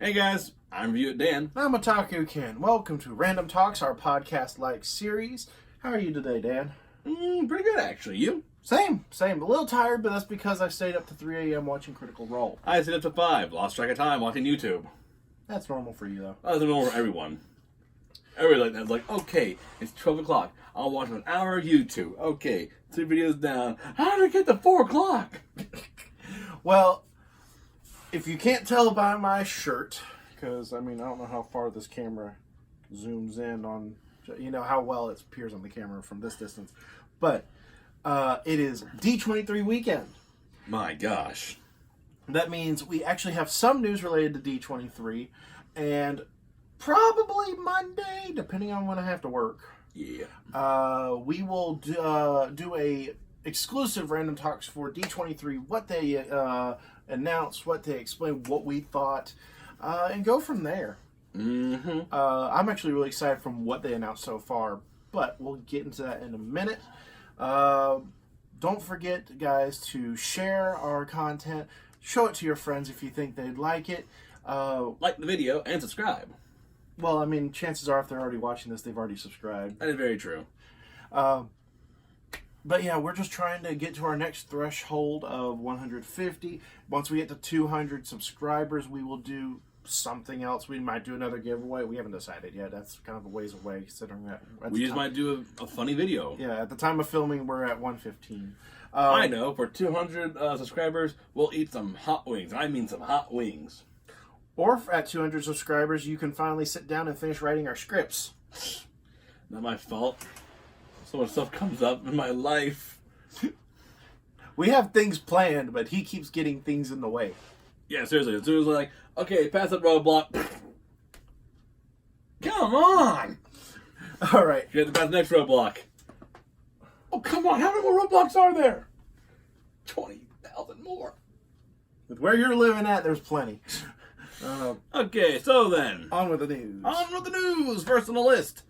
Hey guys, I'm Review It Dan. I'm Otaku Ken. Welcome to Random Talks, our podcast-like series. How are you today, Dan? Pretty good actually. You? Same. A little tired, but that's because I stayed up to 3 a.m. watching Critical Role. I stayed up to 5, lost track of time watching YouTube. That's normal for you, though. That's normal for everyone. Everybody like that. Like, okay, it's 12 o'clock. I'll watch an hour of YouTube. Okay, 2 videos down. How did I get to 4 o'clock? Well, if you can't tell by my shirt, because, I don't know how far this camera zooms in on, how well it appears on the camera from this distance, but it is D23 weekend. My gosh. That means we actually have some news related to D23, and probably Monday, depending on when I have to work. Yeah. We will do a exclusive Random Talks for D23, what they announced, what they explained, what we thought, and go from there. Mm-hmm. I'm actually really excited from what they announced so far, but we'll get into that in a minute. Don't forget, guys, to share our content. Show it to your friends if you think they'd like it. Like the video and subscribe. Well, chances are if they're already watching this, they've already subscribed. That is very true. But yeah, we're just trying to get to our next threshold of 150. Once we get to 200 subscribers, we will do something else. We might do another giveaway. We haven't decided yet. That's kind of a ways away, considering that. We just might do a funny video. Yeah, at the time of filming, we're at 115. I know. For 200 subscribers, we'll eat some hot wings. I mean some hot wings. Or at 200 subscribers, you can finally sit down and finish writing our scripts. Not my fault. So much stuff comes up in my life. We have things planned, but he keeps getting things in the way. Yeah, seriously. As soon as like, okay, pass that roadblock. Come on! All right. You have to pass the next roadblock. Oh, come on. How many more roadblocks are there? 20,000 more. With where you're living at, there's plenty. Okay, so then. On with the news. On with the news. First on the list.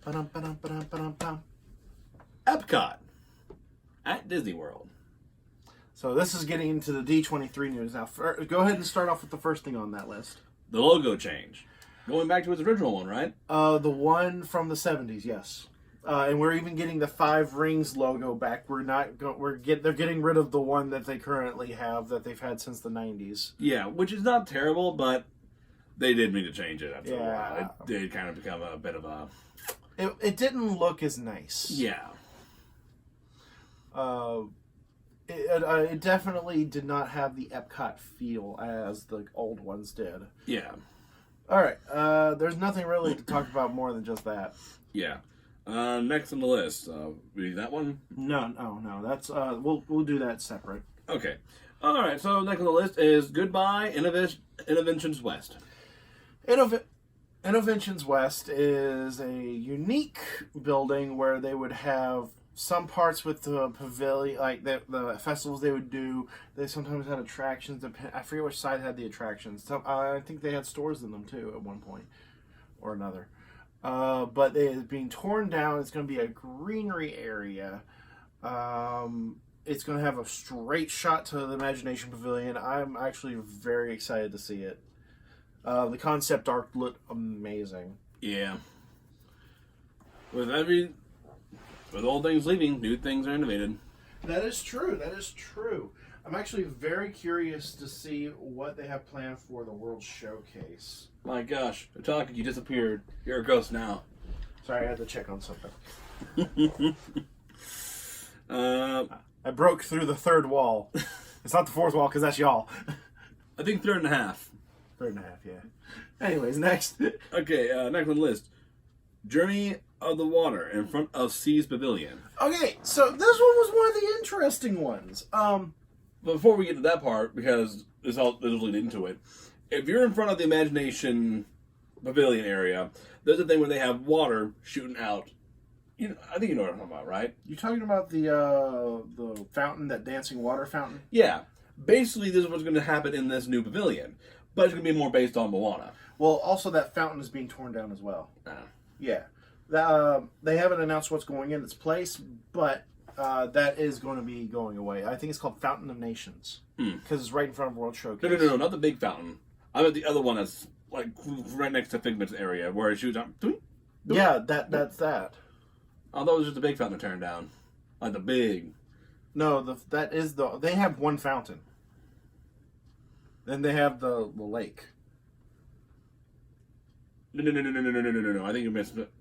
Epcot at Disney World. So this is getting into the D23 news. Now, go ahead and start off with the first thing on that list. The logo change. Going back to its original one, right? The one from the 70s, yes. And we're even getting the 5 Rings logo back. They're getting rid of the one that they currently have that they've had since the 90s. Yeah, which is not terrible, but they did mean to change it after a Yeah. while. It did kind of become a bit of a... It didn't look as nice. Yeah. It definitely did not have the Epcot feel as the old ones did. Yeah. All right. There's nothing really to talk about more than just that. Yeah. Next on the list, read that one? No. That's we'll do that separate. Okay. All right. So next on the list is Goodbye Innovations West. Innovations West is a unique building where they would have some parts with the pavilion, like the festivals they would do. They sometimes had attractions. I forget which side had the attractions. I think they had stores in them too at one point or another. But it's being torn down. It's going to be a greenery area. It's going to have a straight shot to the Imagination Pavilion. I'm actually very excited to see it. The concept art looked amazing. Yeah. With old things leaving, new things are innovated. That is true. I'm actually very curious to see what they have planned for the World Showcase. My gosh, Otaku, you disappeared. You're a ghost now. Sorry, I had to check on something. I broke through the third wall. It's not the fourth wall, because that's y'all. I think 3.5. 3.5, yeah. Anyways, next. Okay, next on the list. Journey of the Water in front of Sea's Pavilion. Okay, so this one was one of the interesting ones. But before we get to that part, because this will lead into it, if you're in front of the Imagination Pavilion area, there's a thing where they have water shooting out. I think you know what I'm talking about, right? You talking about the fountain, that dancing water fountain? Yeah. Basically, this is what's going to happen in this new pavilion, but it's going to be more based on Moana. Well, also that fountain is being torn down as well. Yeah. They haven't announced what's going in its place, but that is going to be going away. I think it's called Fountain of Nations because it's right in front of World Showcase. No, not the big fountain. I meant the other one that's like right next to Figment's area where it shoots out. Yeah, that's that. Oh, that was just a big fountain to turn down. Like the big. No, they have one fountain. Then they have the lake. No. I think you missed it.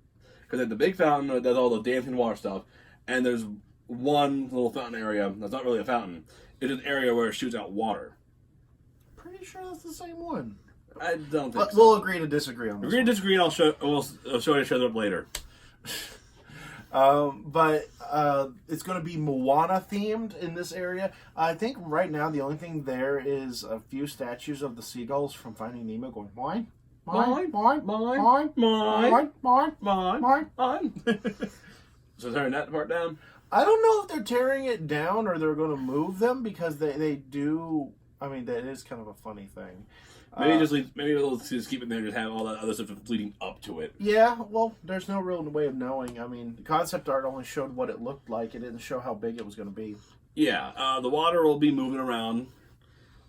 Because at the big fountain does all the dancing water stuff, and there's one little fountain area that's not really a fountain. It's an area where it shoots out water. Pretty sure that's the same one. I don't think so. We'll agree to disagree on this. Agree to disagree, and I'll show each other up later. But it's going to be Moana themed in this area. I think right now the only thing there is a few statues of the seagulls from Finding Nemo going mine. So tearing that part down? I don't know if they're tearing it down or they're going to move them because they do. I mean, that is kind of a funny thing. Maybe we'll just keep it there and just have all that other stuff leading up to it. Yeah, well, there's no real way of knowing. I mean, the concept art only showed what it looked like. It didn't show how big it was going to be. Yeah, the water will be moving around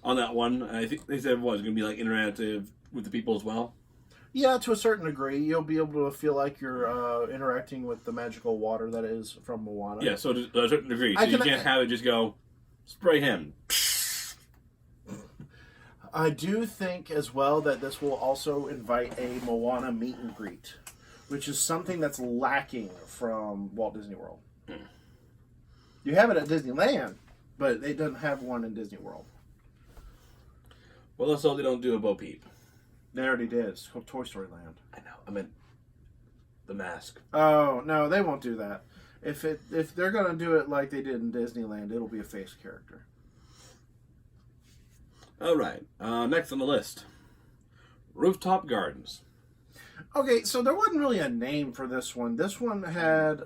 on that one. I think they said it's going to be like interactive with the people as well. Yeah, to a certain degree, you'll be able to feel like you're interacting with the magical water that is from Moana. Yeah, so to a certain degree. So you can't have it just go, spray him. I do think as well that this will also invite a Moana meet and greet, which is something that's lacking from Walt Disney World. You have it at Disneyland, but it doesn't have one in Disney World. Well, let's hope they don't do a Bo Peep. They already did. It's called Toy Story Land. I know. I meant the mask. Oh, no, they won't do that. If they're going to do it like they did in Disneyland, it'll be a face character. All right. Next on the list, Rooftop Gardens. Okay, so there wasn't really a name for this one. This one had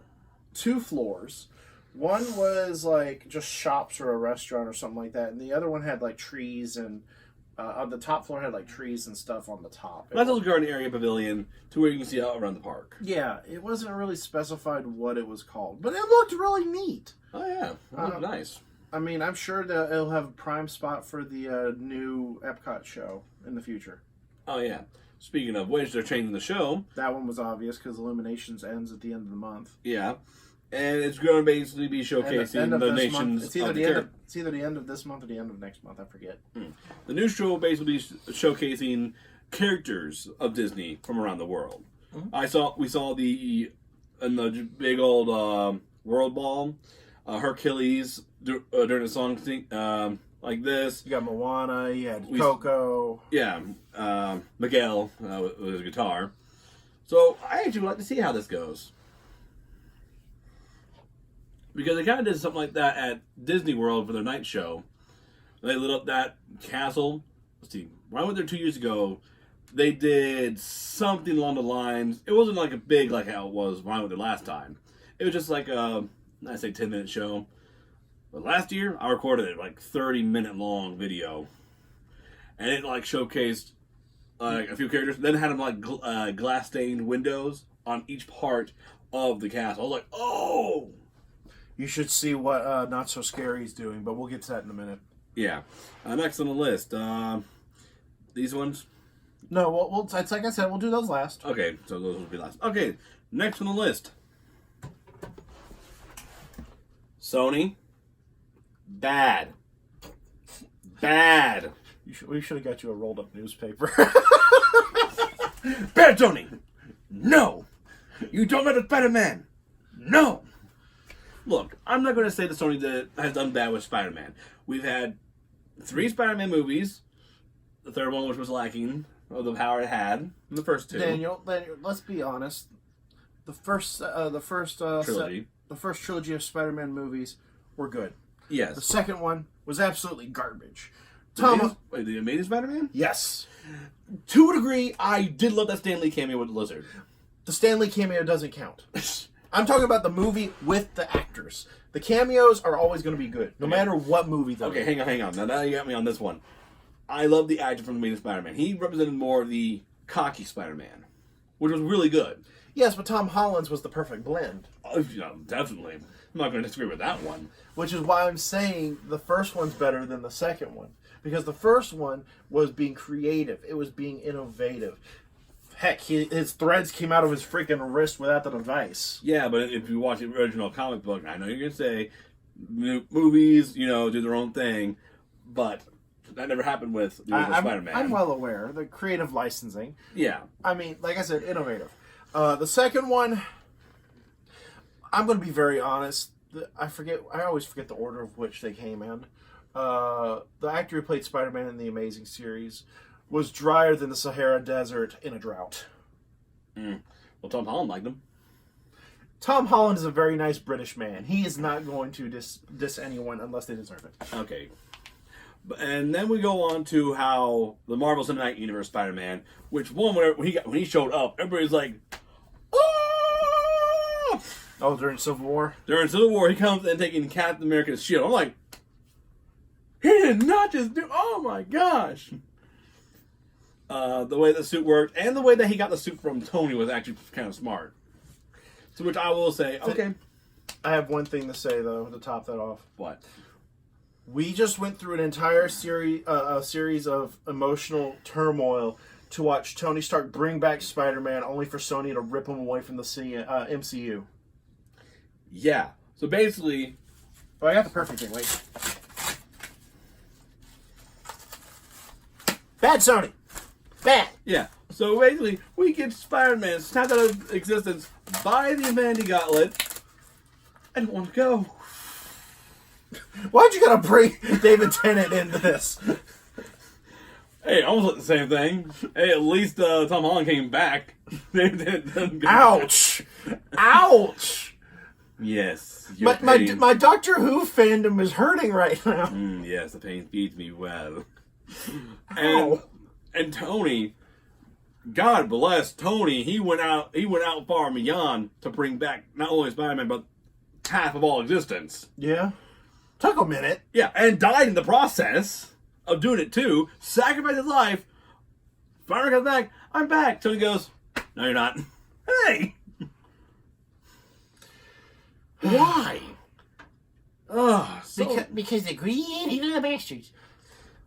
2 floors. One was like just shops or a restaurant or something like that, and the other one had like trees and on the top floor had like trees and stuff on the top. That's a garden area pavilion to where you can see out around the park. Yeah, it wasn't really specified what it was called, but it looked really neat. Oh yeah, it looked nice. I mean, I'm sure that it'll have a prime spot for the new Epcot show in the future. Oh yeah. Speaking of which, they're changing the show. That one was obvious because Illuminations ends at the end of the month. Yeah. And it's going to basically be showcasing the nations it's either the end of this month or the end of next month. I forget. The new show will basically be showcasing characters of Disney from around the world. Mm-hmm. We saw the big old World Ball, Hercules during the song like this. You got Moana. You had Coco. Yeah, Miguel with his guitar. So I actually would like to see how this goes. Because they kind of did something like that at Disney World for their night show. They lit up that castle. Let's see. When I went there 2 years ago, they did something along the lines. It wasn't like a big like how it was when I went there last time. It was just like a, I say 10-minute show. But last year, I recorded it like 30-minute long video. And it like showcased a few characters. Then it had them like glass stained windows on each part of the castle. I was like, oh! You should see what Not So Scary is doing, but we'll get to that in a minute. Yeah. Next on the list, these ones? No, it's like I said, we'll do those last. Okay, so those will be last. Okay, next on the list. Sony. Bad. We should have got you a rolled up newspaper. Bad Sony. No. You don't know the SpiderMan. No. Look, I'm not going to say that Sony has done bad with Spider-Man. We've had 3 Spider-Man movies. The third one, which was lacking of the power it had in the first 2. Daniel, let's be honest. The first trilogy. The first trilogy of Spider-Man movies were good. Yes. The second one was absolutely garbage. The Amazing Spider-Man? Yes. To a degree, I did love that Stan Lee cameo with the lizard. The Stan Lee cameo doesn't count. I'm talking about the movie with the actors. The cameos are always going to be good, no matter what movie they're in. Hang on. Now you got me on this one. I love the actor from The Amazing Spider-Man. He represented more of the cocky Spider-Man, which was really good. Yes, but Tom Holland's was the perfect blend. Oh, yeah, definitely. I'm not going to disagree with that one. Which is why I'm saying the first one's better than the second one. because the first one was being creative. It was being innovative. Heck, his threads came out of his freaking wrist without the device. Yeah, but if you watch the original comic book, I know you're going to say movies, do their own thing, but that never happened with the original Spider-Man. I'm well aware. The creative licensing. Yeah. I mean, like I said, innovative. The second one, I'm going to be very honest. I always forget the order of which they came in. The actor who played Spider-Man in the Amazing series was drier than the Sahara Desert in a drought. Well, Tom Holland liked him. Tom Holland is a very nice British man. He is not going to diss anyone unless they deserve it. Okay. And then we go on to how the Marvel Cinematic Universe Spider-Man, which when he showed up, everybody's like, "Oh!" Oh, during Civil War? During Civil War, he comes in taking Captain America's shield. I'm like, he did not just do. Oh my gosh! The way the suit worked and the way that he got the suit from Tony was actually kind of smart. To which I will say, okay. I have one thing to say though to top that off. What? We just went through an entire series of emotional turmoil to watch Tony Stark bring back Spider-Man, only for Sony to rip him away from the MCU. Yeah. So basically, oh, I got the perfect thing. Wait. Bad Sony. Bad. Yeah. So basically, we get Spider-Man snapped out of existence by the Infinity Gauntlet. I don't want to go. Why'd you gotta bring David Tennant into this? Hey, almost like the same thing. Hey, at least Tom Holland came back. Ouch! Ouch! Yes. My Doctor Who fandom is hurting right now. Yes, the pain feeds me well. And Tony, God bless Tony, he went out far and beyond to bring back not only Spider-Man, but half of all existence. Yeah. Took a minute. Yeah, and died in the process of doing it too. Sacrificed his life. Spider-Man comes back. I'm back. Tony goes, no, you're not. Hey! Why? Because they're greedy little bastards.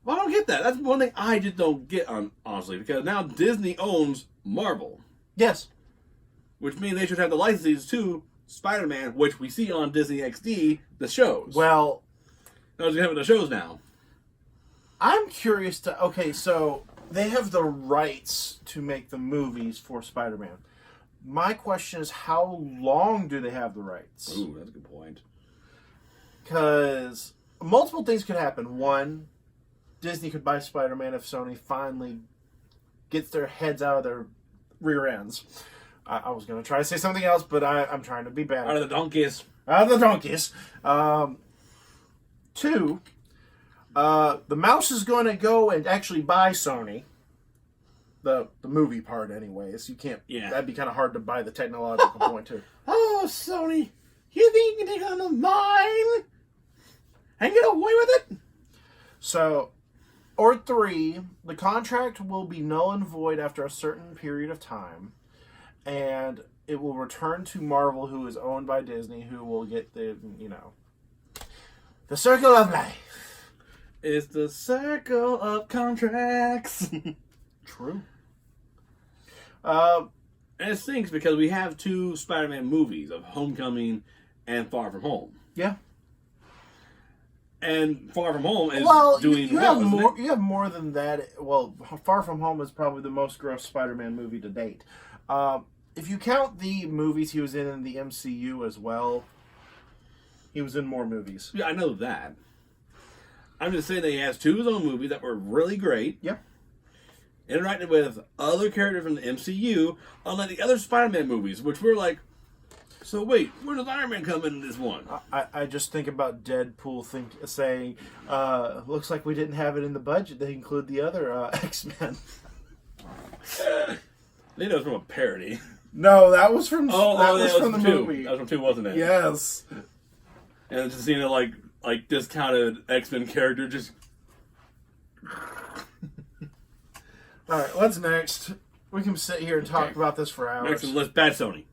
Well, I don't get that. That's one thing I just don't get, honestly, because now Disney owns Marvel. Yes. Which means they should have the licenses to Spider-Man, which we see on Disney XD, the shows. Well, no, they're having the shows now. I'm curious to... Okay, so they have the rights to make the movies for Spider-Man. My question is, how long do they have the rights? Ooh, that's a good point. Because multiple things could happen. One, Disney could buy Spider-Man if Sony finally gets their heads out of their rear ends. I was going to try to say something else, but I'm trying to be bad. Out of the donkeys. Out of the donkeys. Two, the mouse is going to go and actually buy Sony. The movie part, anyways. You can't... Yeah. That'd be kind of hard to buy the technological point, too. Oh, Sony, you think you can take on the mine and get away with it? So, or three, the contract will be null and void after a certain period of time, and it will return to Marvel, who is owned by Disney, who will get the circle of life. It's the circle of contracts. True. And it stinks because we have two Spider-Man movies of Homecoming and Far From Home. Yeah. And Far From Home is doing you well, have isn't more. it? You have more than that. Well, Far From Home is probably the most gross Spider-Man movie to date. If you count the movies he was in the MCU as well, he was in more movies. Yeah, I know that. I'm just saying that he has two of his own movies that were really great. Yeah. Interacted with other characters from the MCU, unlike the other Spider-Man movies, which were like, so wait, where does Iron Man come in this one? I just think about Deadpool saying, looks like we didn't have it in the budget to include the other X-Men. They know it's from a parody. No, that was from that was from the two. movie. That was from 2, wasn't it? Yes. And just seeing it like discounted X-Men character just... Alright, what's next? We can sit here and talk about this for hours. Next on the list, Bad Sony.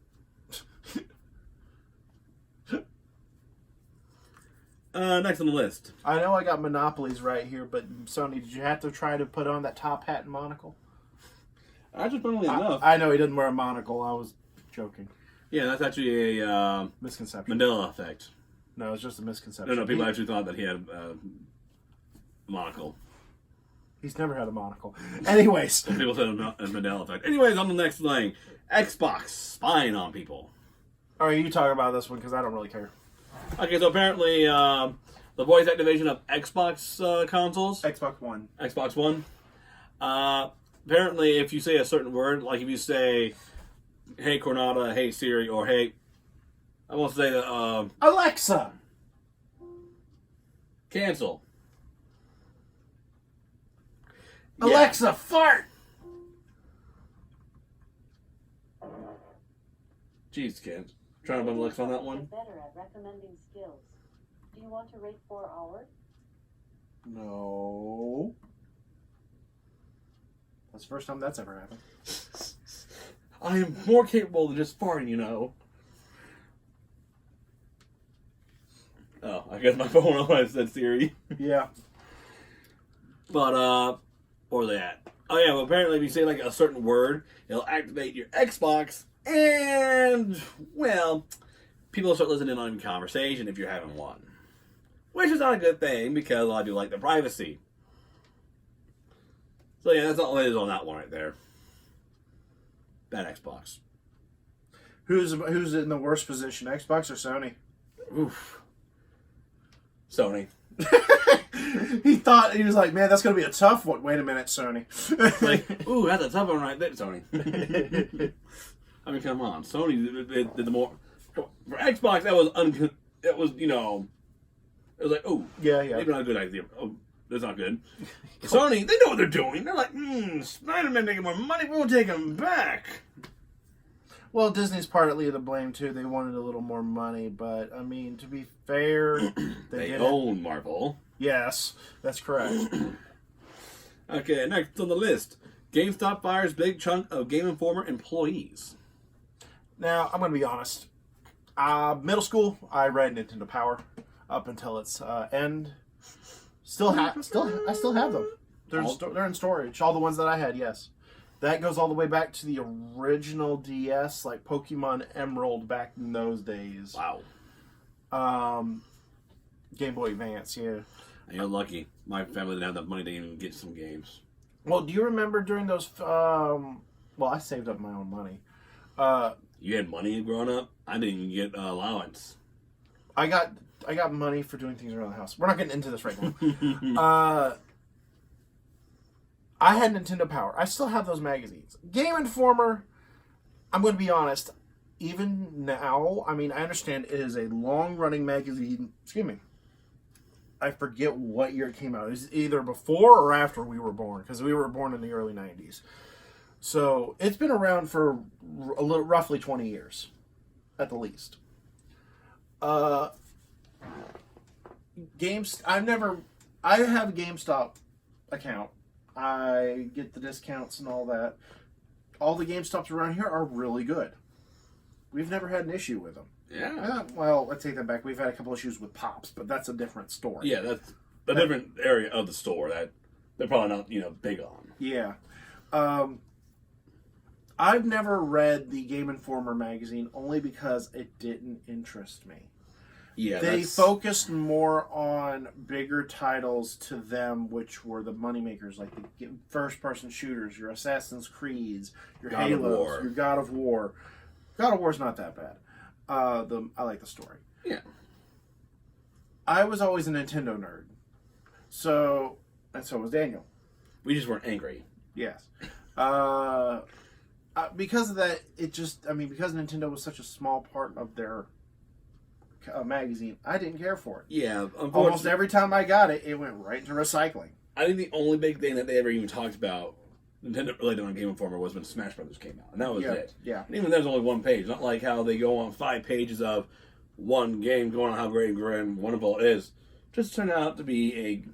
Next on the list. I know I got monopolies right here, but Sony, did you have to try to put on that top hat and monocle? Actually, funnily enough. I know he didn't wear a monocle. I was joking. Yeah, that's actually a Misconception. Mandela effect. No, it's just a misconception. No, people actually thought that he had a monocle. He's never had a monocle. Anyways. People said a Mandela effect. Anyways, on the next thing. Xbox spying on people. All right, you talk about this one because I don't really care. Okay, so apparently the voice activation of Xbox consoles. Xbox One. Xbox One. Apparently, if you say a certain word, like if you say, hey Cornada, hey Siri, or hey, I won't say that, Alexa! cancel. Alexa, fart! Jeez, kids. Trying to put Alexa on that one? Better at recommending skills. Do you want to rate 4 hours? No. That's the first time that's ever happened. I am more capable than just farting, you know. Oh, I guess my phone on when I said Siri. Yeah. But, or that. Oh yeah, well apparently if you say like a certain word, it'll activate your Xbox and, well, people will start listening on your conversation if you're having one. Which is not a good thing because I do like the privacy. So yeah, that's all it is on that one right there. Bad Xbox. Who's in the worst position, Xbox or Sony? Oof. Sony. He thought, he was like, man, that's going to be a tough one. Wait a minute, Sony. Like, ooh, that's a tough one right there, Sony. I mean, come on. Sony did the more... For Xbox, that was, you know... It was like, oh, yeah. maybe not a good idea. Oh, that's not good. Sony, they know what they're doing. They're like, Spider-Man making more money, we'll take him back. Well, Disney's partly to blame, too. They wanted a little more money, but, I mean, to be fair... they own Marvel. Yes, that's correct. Okay, next on the list. GameStop fires big chunk of Game Informer employees. Now, I'm going to be honest. Middle school, I read Nintendo Power up until its end. I still have them. They're in storage. All the ones that I had, yes. That goes all the way back to the original DS, like Pokemon Emerald back in those days. Wow. Game Boy Advance, yeah. You're lucky. My family didn't have enough money to even get some games. Well, do you remember during those... well, I saved up my own money. You had money growing up? I didn't get allowance. I got money for doing things around the house. We're not getting into this right now. I had Nintendo Power. I still have those magazines. Game Informer, I'm going to be honest, even now, I mean, I understand it is a long-running magazine. Excuse me. I forget what year it came out. It was either before or after we were born, because we were born in the early 90s. So it's been around for roughly 20 years, at the least. I have a GameStop account. I get the discounts and all that. All the GameStops around here are really good. We've never had an issue with them. Yeah. Well, I take that back. We've had a couple issues with Pops, but that's a different story. Yeah, that's a different area of the store that they're probably not, big on. Yeah. I've never read the Game Informer magazine only because it didn't interest me. Yeah, they focused more on bigger titles to them, which were the moneymakers, like the first-person shooters, your Assassin's Creeds, your Halos, your God of War. God of War's not that bad. I like the story. Yeah. I was always a Nintendo nerd. And so was Daniel. We just weren't angry. Yes. Because of that, because Nintendo was such a small part of their magazine, I didn't care for it. Yeah, unfortunately. Almost every time I got it, it went right into recycling. I think the only big thing that they ever even talked about Nintendo related on Game Informer was when Smash Brothers came out, and that was it. Yeah. And even there's only one page. Not like how they go on 5 pages of one game going on how great and wonderful it is. Just turned out to be a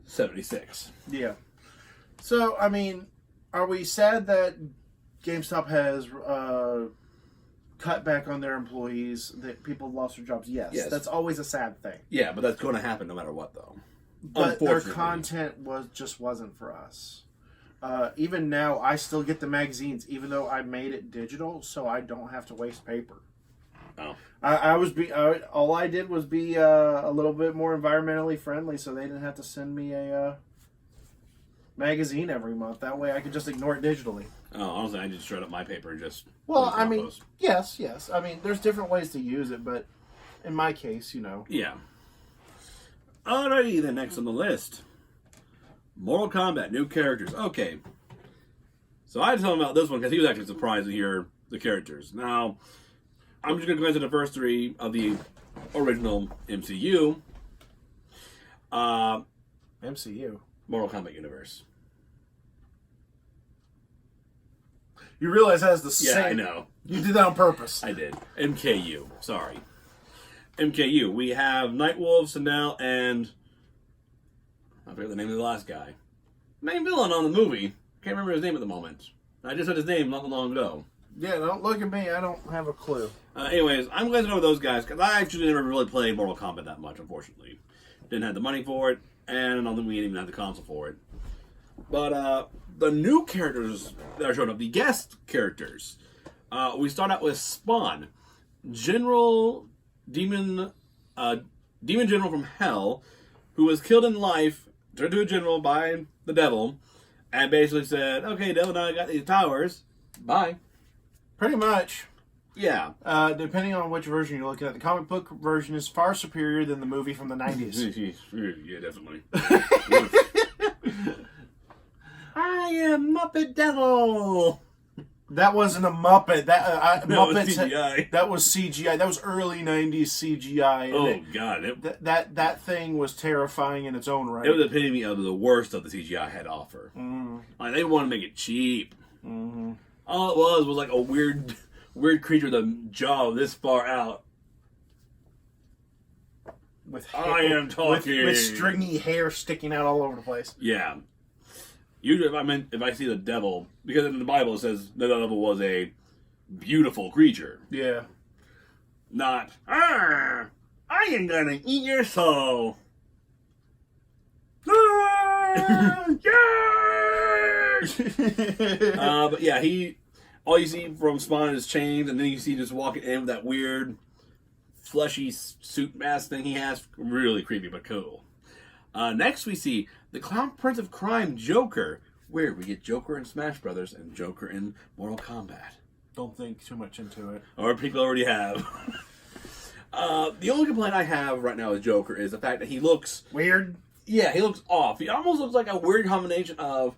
76. Yeah. So, I mean, are we sad that GameStop has cut back on their employees, that people lost their jobs. Yes, that's always a sad thing. Yeah, but that's going to happen no matter what, though. But their content wasn't for us. Even now, I still get the magazines, even though I made it digital, so I don't have to waste paper. Oh. All I did was be a little bit more environmentally friendly, so they didn't have to send me a magazine every month. That way, I could just ignore it digitally. Oh, honestly, I just shred up my paper and just. Well, I mean, yes. I mean, there's different ways to use it, but in my case, Yeah. Alrighty, then next on the list, Mortal Kombat, new characters. Okay. So I told him about this one because he was actually surprised to hear the characters. Now, I'm just going to go into the first three of the original MCU. MCU. Mortal Kombat universe. You realize that has the same... Yeah, I know. You did that on purpose. I did. MKU. Sorry. MKU. We have Nightwolf, Sindel, and... I forget the name of the last guy. Main villain on the movie. Can't remember his name at the moment. I just heard his name not long ago. Yeah, don't look at me. I don't have a clue. Anyways, I'm glad to know those guys, because I actually never really played Mortal Kombat that much, unfortunately. Didn't have the money for it, and I don't think we even had the console for it. But, the new characters that are showing up, the guest characters, we start out with Spawn, Demon General from Hell, who was killed in life, turned to a general by the devil, and basically said, okay, devil, now I got these towers, bye. Pretty much. Yeah. Depending on which version you're looking at, the comic book version is far superior than the movie from the 90s. Yeah, definitely. I am Muppet Devil. That wasn't a Muppet. That was Muppets. CGI. That was CGI. That was early '90s CGI. Oh God! That thing was terrifying in its own right. It was the epitome of the worst of the CGI had to offer. Like they want to make it cheap. All it was like a weird creature with a jaw this far out. With stringy hair sticking out all over the place. Yeah. Usually, if I see the devil, because in the Bible it says the devil was a beautiful creature. Yeah. Not, I am gonna eat your soul. But yeah, all you see from Spawn is chains, and then you see just walking in with that weird, fleshy suit mask thing he has. Really creepy, but cool. Next, we see the Clown Prince of Crime, Joker. Where we get Joker in Smash Brothers and Joker in Mortal Kombat. Don't think too much into it. Or people already have. The only complaint I have right now with Joker is the fact that he looks... weird? Yeah, he looks off. He almost looks like a weird combination of,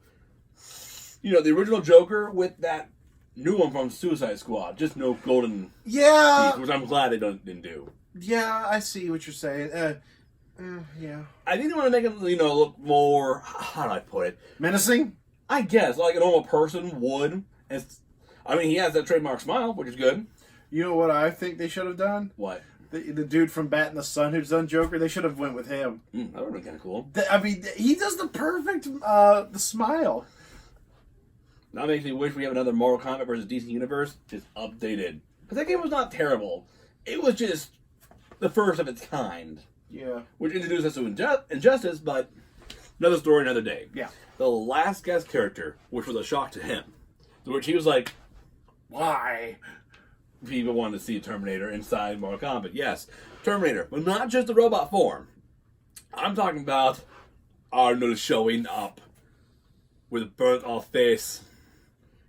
the original Joker with that new one from Suicide Squad. Just no golden teeth, which I'm glad they didn't do. Yeah, I see what you're saying. Yeah. I think they want to make him, look more, how do I put it? Menacing? I guess, like a normal person would. He has that trademark smile, which is good. You know what I think they should have done? What? The dude from Bat in the Sun who's done Joker, they should have went with him. That would have been kind of cool. He does the perfect the smile. Now makes me wish we have another Mortal Kombat versus DC Universe just updated. Because that game was not terrible. It was just the first of its kind. Yeah. Which introduced us to Injustice, but another story, another day. Yeah. The last guest character, which was a shock to him, to which he was like, why? People wanted to see Terminator inside Mortal Kombat. Yes, Terminator, but not just the robot form. I'm talking about Arnold showing up with a burnt-off face.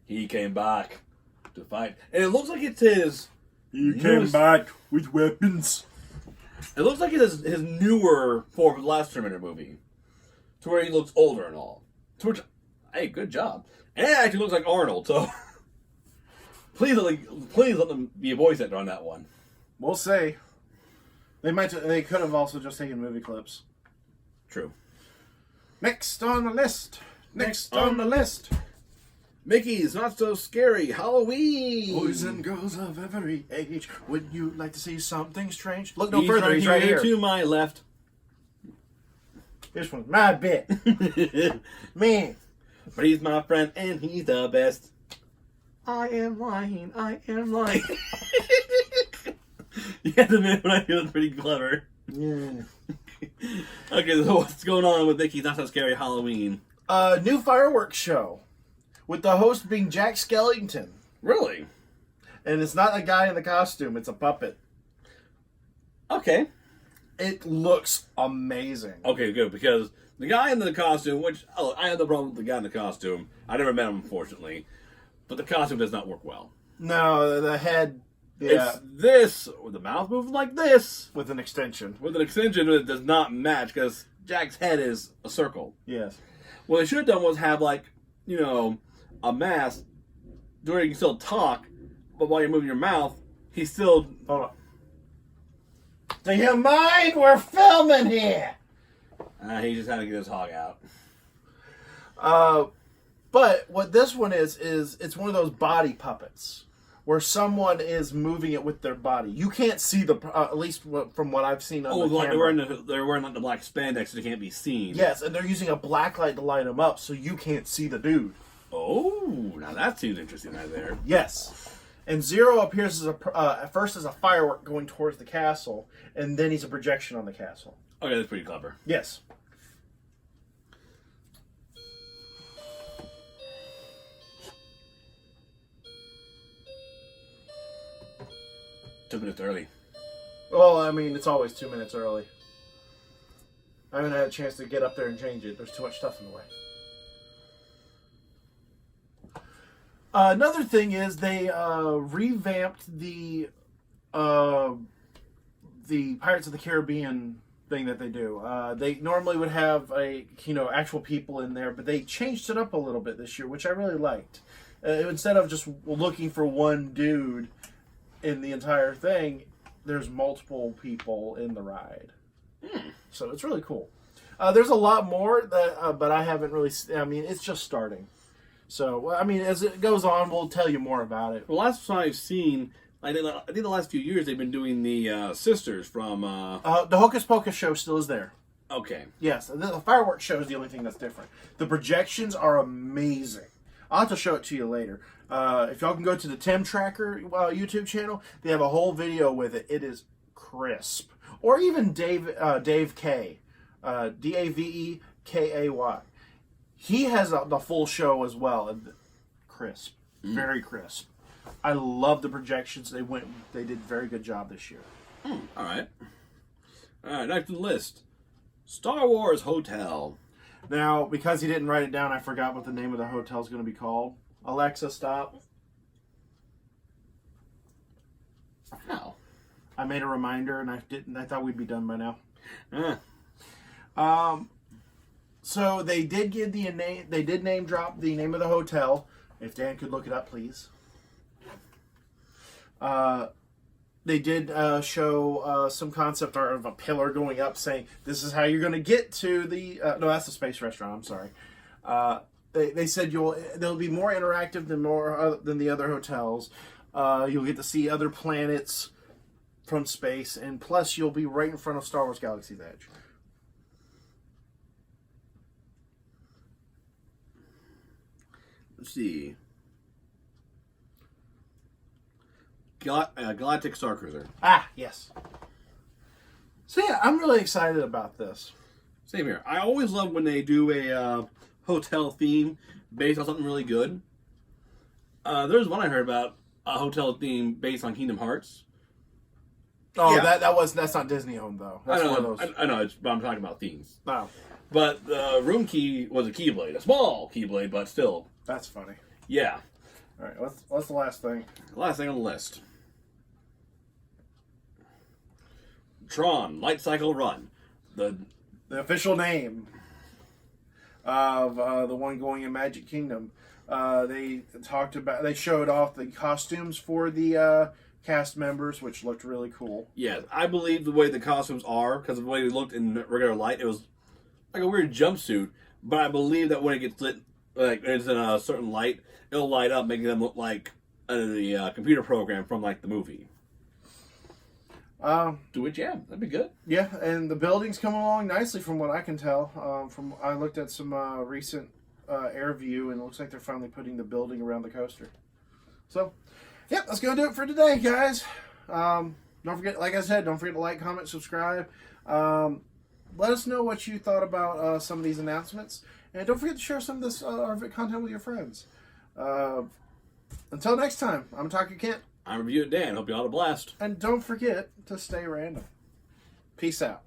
He came back to fight. And it looks like it's his... He came back with weapons. It looks like it's his newer form of the last Terminator movie. To where he looks older and all. To which, hey, good job. And it actually looks like Arnold, so... please let them be a voice actor on that one. We'll see. They could have also just taken movie clips. True. Next on the list. Next on the list. Mickey's Not So Scary Halloween. Boys and girls of every age, would you like to see something strange? Look no further, he's right here. To my left. This one's my bit. Man. But he's my friend and he's the best. I am lying. I am lying. You have to admit when I feel it's pretty clever. Yeah. Okay, so what's going on with Mickey's Not So Scary Halloween? New fireworks show with the host being Jack Skellington. Really? And it's not a guy in the costume, it's a puppet. Okay. It looks amazing. Okay, good, because the guy in the costume, which, I have no problem with the guy in the costume. I never met him, unfortunately. But the costume does not work well. No, the head, yeah. It's this, with the mouth moving like this. With an extension. With an extension that does not match, because Jack's head is a circle. Yes. What they should have done was have, like, you know, a mask where you can still talk, but while you're moving your mouth, he's still... Hold on. Do you mind? We're filming here. He just had to get his hog out. But what this one is it's one of those body puppets where someone is moving it with their body. You can't see the, at least from what I've seen on the like camera. they're wearing like the black spandex so they can't be seen. Yes, and they're using a black light to light them up so you can't see the dude. Oh, now that seems interesting right there. Yes. And Zero appears as at first as a firework going towards the castle, and then he's a projection on the castle. Okay, that's pretty clever. Yes. Took minutes early. Well, I mean, it's always 2 minutes early. I haven't had a chance to get up there and change it. There's too much stuff in the way. Another thing is they revamped the Pirates of the Caribbean thing that they do. They normally would have actual people in there, but they changed it up a little bit this year, which I really liked. Instead of just looking for one dude in the entire thing, there's multiple people in the ride. So it's really cool. There's a lot more that, but I haven't really. I mean, it's just starting. So I mean, as it goes on, we'll tell you more about it. Well, last time I've seen, I think the last few years they've been doing the sisters from. The Hocus Pocus show still is there. Okay. Yes, the fireworks show is the only thing that's different. The projections are amazing. I'll have to show it to you later. If y'all can go to the Tim Tracker YouTube channel, they have a whole video with it. It is crisp. Or even Dave K, Davekay. He has the full show as well. And crisp, very crisp. I love the projections. They did a very good job this year. All right. Next on the list, Star Wars Hotel. Now, because he didn't write it down, I forgot what the name of the hotel is going to be called. Alexa, stop. How? I made a reminder, and I didn't. I thought we'd be done by now. So they did give the name. They did name drop the name of the hotel. If Dan could look it up, please. They did show some concept art of a pillar going up, saying this is how you're going to get to the. No, that's the space restaurant. I'm sorry. They said they'll be more interactive than the other hotels. You'll get to see other planets from space, and plus you'll be right in front of Star Wars Galaxy's Edge. Let's see. Galactic Star Cruiser. Ah, yes. So yeah, I'm really excited about this. Same here. I always love when they do a hotel theme based on something really good. There's one I heard about, a hotel theme based on Kingdom Hearts. Oh, Yeah. that's not Disney owned though. That's one of those. I know, but I'm talking about themes. Oh, But the room key was a Keyblade, a small Keyblade, but still. that's funny. Yeah. All right, what's the last thing? Last thing on the list. Tron Light Cycle Run. The official name of the one going in Magic Kingdom. They showed off the costumes for the cast members, which looked really cool. Yeah, I believe the way the costumes are, because of the way they looked in regular light, it was like a weird jumpsuit. But I believe that when it gets lit, like it's in a certain light, it'll light up, making them look like the computer program from like the movie. Do it, yeah, that'd be good. Yeah, and the building's coming along nicely from what I can tell. I looked at some recent air view, and it looks like they're finally putting the building around the coaster. So, yeah, that's going to do it for today, guys. Don't forget, like I said, don't forget to like, comment, subscribe. Let us know what you thought about some of these announcements. And don't forget to share some of this content with your friends. Until next time, I'm Talker Kent. I'm Review Dan. Hope you all had a blast. And don't forget to stay random. Peace out.